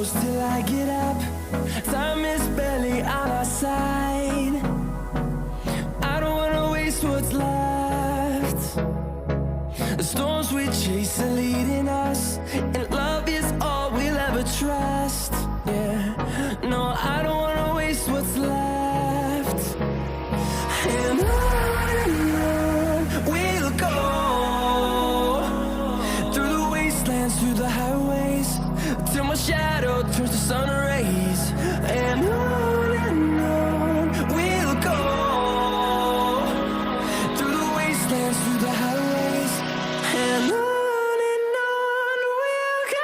close till I get up. Time is barely on our side. I don't wanna waste what's left. The storms we chase are leading us, and love is all we'll ever trust. Yeah, no, I don't wanna waste what's left. And on we'll go, through the wastelands, through the highways, till my shadow turns to sun rays. And on we'll go, through the wastelands, through the highways, and on we'll go.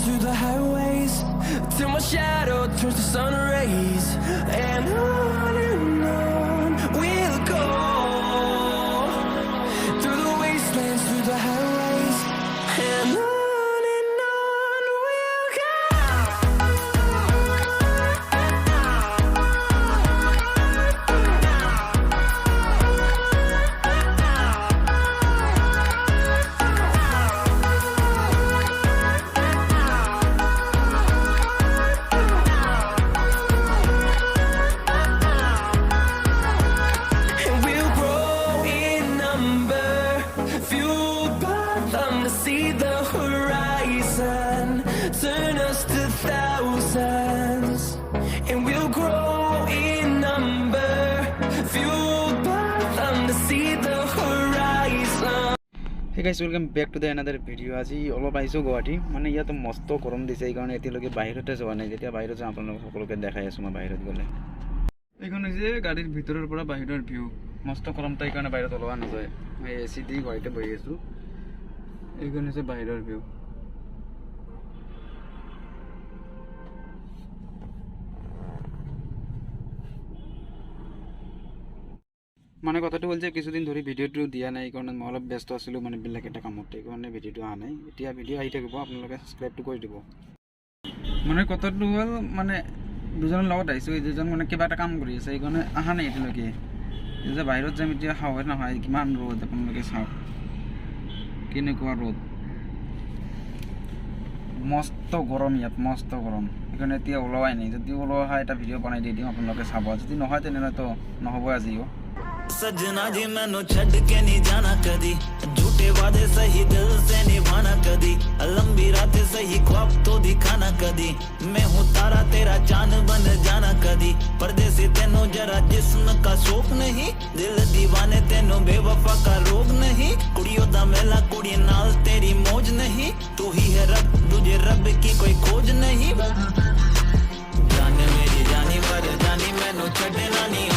Through the highways, till my shadow turns to sun rays. And on we'll go, through the wastelands, through the highways, and on we'll go. See the horizon, turn us to thousands, and we'll grow in number, fueled by them to see the horizon. Hey guys, welcome back to the another video. আজি অলপ আইছো গুৱাহাটী, মানে ইয়াত মস্ত গৰম দিছে, এই কাৰণে এতিয়ালৈকে বাহিৰতে যোৱা নাই। যেতিয়া বাহিৰত যাম আপোনালোকক সকলোকে দেখাই আছো মই বাহিৰত গ'লে। এইখন হৈছে গাড়ীৰ ভিতৰৰ পৰা বাহিৰৰ ভিউ। মস্ত গৰম তাই কাৰণে বাহিৰত ওলোৱা নাযায়। মই এচি দি ঘৰতে বহি আছো। এইখন হৈছে বাহিৰৰ ভিউ। মানে কথাটো হ'ল যে কিছুদিন ধৰি ভিডিঅ'টো দিয়া নাই, এই কাৰণে মই অলপ ব্যস্ত আছিলোঁ, মানে বেলেগ এটা কামত, এই কাৰণে ভিডিঅ'টো অহা নাই। এতিয়া ভিডিঅ' আহি থাকিব, আপোনালোকে ছাবস্ক্ৰাইবটো কৰি দিব। মানে কথাটো হ'ল মানে দুজনৰ লগত আহিছোঁ, এই দুজন মানে কিবা এটা কাম কৰি আছে, এই কাৰণে অহা নাই এতিয়ালৈকে। যে বাহিৰত যাম এতিয়া হয় নহয়, কিমান ৰ'দ আপোনালোকে চাওক, কেনেকুৱা ৰ'দ, মস্ত গৰম ইয়াত, মস্ত গৰম। সেইকাৰণে এতিয়া ওলোৱাই নাই। যদি ওলোৱা হয় এটা ভিডিঅ' বনাই দি দিম, আপোনালোকে চাব। যদি নহয় তেনেহ'লেতো নহ'ব আজিও। सजना जी मैनू छड़ के नहीं जाना कदी, झूठे वादे सही दिल से निभाना कदी, लंबी रातें सही ख्वाब तो दिखाना कदी, मैं हूँ तारा तेरा चांद बन जाना कदी, परदेसी तेनों जरा जिस्म का शौक नहीं, दिल दीवाने तेनों बेवफा का रोग नहीं, कुड़ियों दा मेला कुड़ी नाल तेरी मौज नहीं, तू ही है रब, तुझे रब की कोई खोज नहीं, जाने मेरी जानी पर जानी मैनू छड़ना नहीं